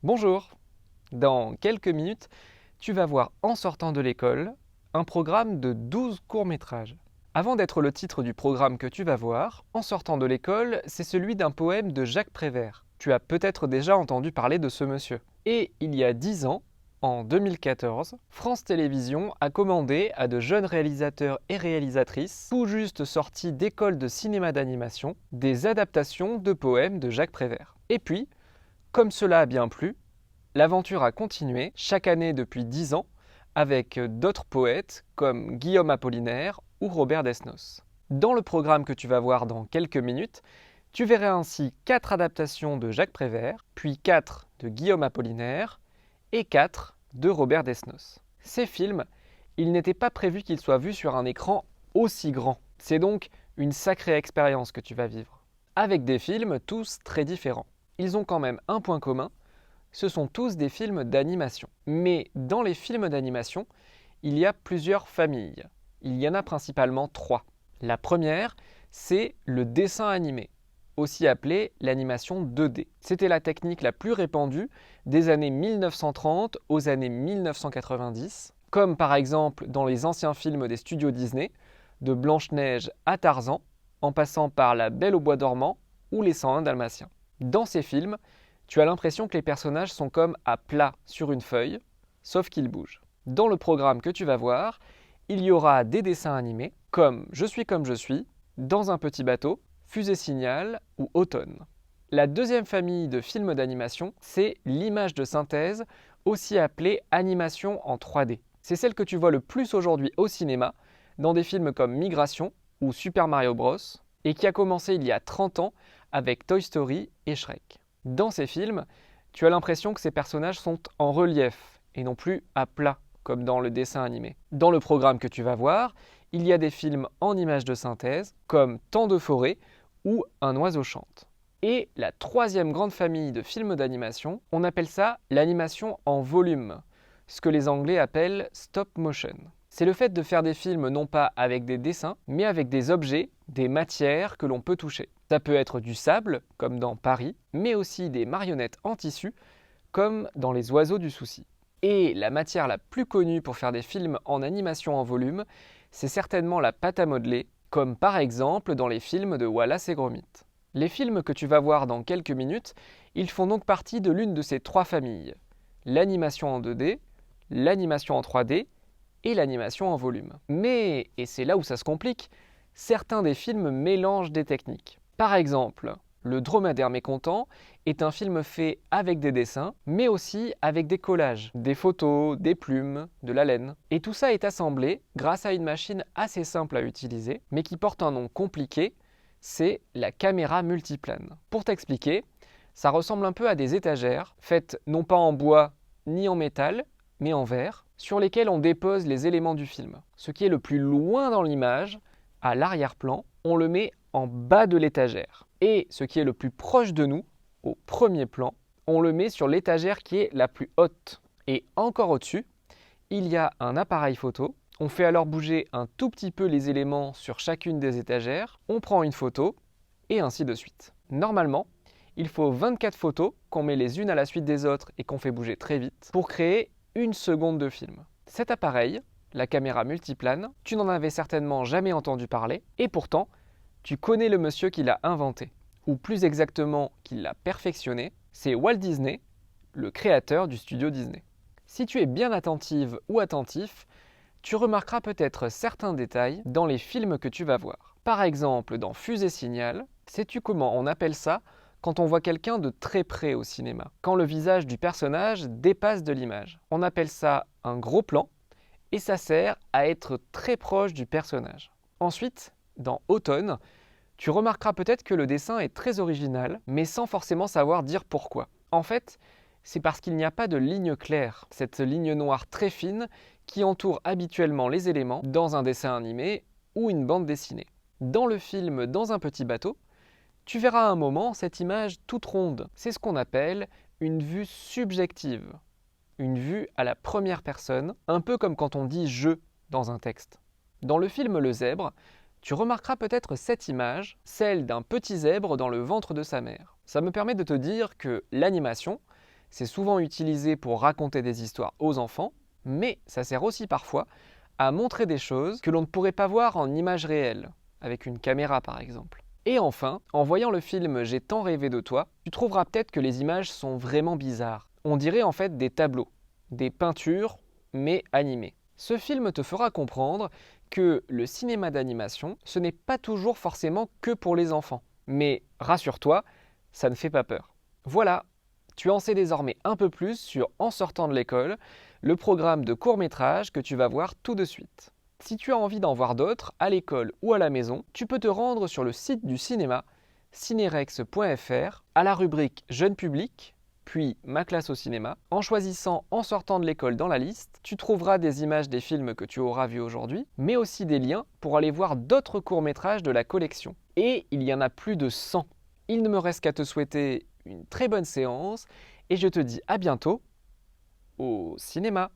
Bonjour! Dans quelques minutes, tu vas voir en sortant de l'école un programme de 12 courts-métrages. Avant d'être le titre du programme que tu vas voir, en sortant de l'école, c'est celui d'un poème de Jacques Prévert. Tu as peut-être déjà entendu parler de ce monsieur. Et il y a 10 ans, en 2014, France Télévisions a commandé à de jeunes réalisateurs et réalisatrices, tout juste sortis d'écoles de cinéma d'animation, des adaptations de poèmes de Jacques Prévert. Et puis, comme cela a bien plu, l'aventure a continué chaque année depuis 10 ans avec d'autres poètes comme Guillaume Apollinaire ou Robert Desnos. Dans le programme que tu vas voir dans quelques minutes, tu verras ainsi 4 adaptations de Jacques Prévert, puis 4 de Guillaume Apollinaire et 4 de Robert Desnos. Ces films, il n'était pas prévu qu'ils soient vus sur un écran aussi grand. C'est donc une sacrée expérience que tu vas vivre. Avec des films tous très différents. Ils ont quand même un point commun, ce sont tous des films d'animation. Mais dans les films d'animation, il y a plusieurs familles. Il y en a principalement 3. La première, c'est le dessin animé, aussi appelé l'animation 2D. C'était la technique la plus répandue des années 1930 aux années 1990, comme par exemple dans les anciens films des studios Disney, de Blanche-Neige à Tarzan, en passant par La Belle au bois dormant ou Les 101 Dalmatiens. Dans ces films, tu as l'impression que les personnages sont comme à plat sur une feuille, sauf qu'ils bougent. Dans le programme que tu vas voir, il y aura des dessins animés, comme Je suis comme je suis, Dans un petit bateau, Fusée Signal ou Automne. La deuxième famille de films d'animation, c'est l'image de synthèse, aussi appelée animation en 3D. C'est celle que tu vois le plus aujourd'hui au cinéma, dans des films comme Migration ou Super Mario Bros, et qui a commencé il y a 30 ans avec Toy Story et Shrek. Dans ces films, tu as l'impression que ces personnages sont en relief et non plus à plat, comme dans le dessin animé. Dans le programme que tu vas voir, il y a des films en images de synthèse, comme Temps de forêt ou Un oiseau chante. Et la troisième grande famille de films d'animation, on appelle ça l'animation en volume, ce que les Anglais appellent stop motion. C'est le fait de faire des films non pas avec des dessins, mais avec des objets, des matières que l'on peut toucher. Ça peut être du sable, comme dans Paris, mais aussi des marionnettes en tissu, comme dans Les Oiseaux du Souci. Et la matière la plus connue pour faire des films en animation en volume, c'est certainement la pâte à modeler, comme par exemple dans les films de Wallace et Gromit. Les films que tu vas voir dans quelques minutes, ils font donc partie de l'une de ces 3 familles. L'animation en 2D, l'animation en 3D et l'animation en volume. Mais, et c'est là où ça se complique, certains des films mélangent des techniques. Par exemple, Le Dromadaire mécontent est un film fait avec des dessins, mais aussi avec des collages, des photos, des plumes, de la laine. Et tout ça est assemblé grâce à une machine assez simple à utiliser, mais qui porte un nom compliqué, c'est la caméra multiplane. Pour t'expliquer, ça ressemble un peu à des étagères, faites non pas en bois ni en métal, mais en verre, sur lesquelles on dépose les éléments du film. Ce qui est le plus loin dans l'image, à l'arrière-plan, on le met en bas de l'étagère. Et ce qui est le plus proche de nous, au premier plan, on le met sur l'étagère qui est la plus haute. Et encore au-dessus, il y a un appareil photo. On fait alors bouger un tout petit peu les éléments sur chacune des étagères, on prend une photo, et ainsi de suite. Normalement, il faut 24 photos qu'on met les unes à la suite des autres et qu'on fait bouger très vite pour créer une seconde de film. Cet appareil, la caméra multiplane, tu n'en avais certainement jamais entendu parler, et pourtant, tu connais le monsieur qui l'a inventé, ou plus exactement qui l'a perfectionné, c'est Walt Disney, le créateur du studio Disney. Si tu es bien attentive ou attentif, tu remarqueras peut-être certains détails dans les films que tu vas voir. Par exemple, dans Fusée Signal, sais-tu comment on appelle ça quand on voit quelqu'un de très près au cinéma, quand le visage du personnage dépasse de l'image? On appelle ça un gros plan, et ça sert à être très proche du personnage. Ensuite, dans Automne, tu remarqueras peut-être que le dessin est très original, mais sans forcément savoir dire pourquoi. En fait, c'est parce qu'il n'y a pas de ligne claire, cette ligne noire très fine qui entoure habituellement les éléments dans un dessin animé ou une bande dessinée. Dans le film Dans un petit bateau, tu verras à un moment cette image toute ronde. C'est ce qu'on appelle une vue subjective, une vue à la première personne, un peu comme quand on dit « je » dans un texte. Dans le film Le Zèbre, tu remarqueras peut-être cette image, celle d'un petit zèbre dans le ventre de sa mère. Ça me permet de te dire que l'animation, C'est souvent utilisé pour raconter des histoires aux enfants, mais ça sert aussi parfois à montrer des choses que l'on ne pourrait pas voir en images réelles, avec une caméra par exemple. Et enfin, en voyant le film J'ai tant rêvé de toi, tu trouveras peut-être que les images sont vraiment bizarres. On dirait en fait des tableaux, des peintures, mais animées. Ce film te fera comprendre que le cinéma d'animation, ce n'est pas toujours forcément que pour les enfants. Mais rassure-toi, ça ne fait pas peur. Voilà, tu en sais désormais un peu plus sur En sortant de l'école, le programme de court-métrage que tu vas voir tout de suite. Si tu as envie d'en voir d'autres, à l'école ou à la maison, tu peux te rendre sur le site du cinéma, cinerex.fr, à la rubrique Jeune public, puis Ma classe au cinéma. En choisissant En sortant de l'école dans la liste, tu trouveras des images des films que tu auras vus aujourd'hui, mais aussi des liens pour aller voir d'autres courts-métrages de la collection. Et il y en a plus de 100. Il ne me reste qu'à te souhaiter une très bonne séance et je te dis à bientôt au cinéma.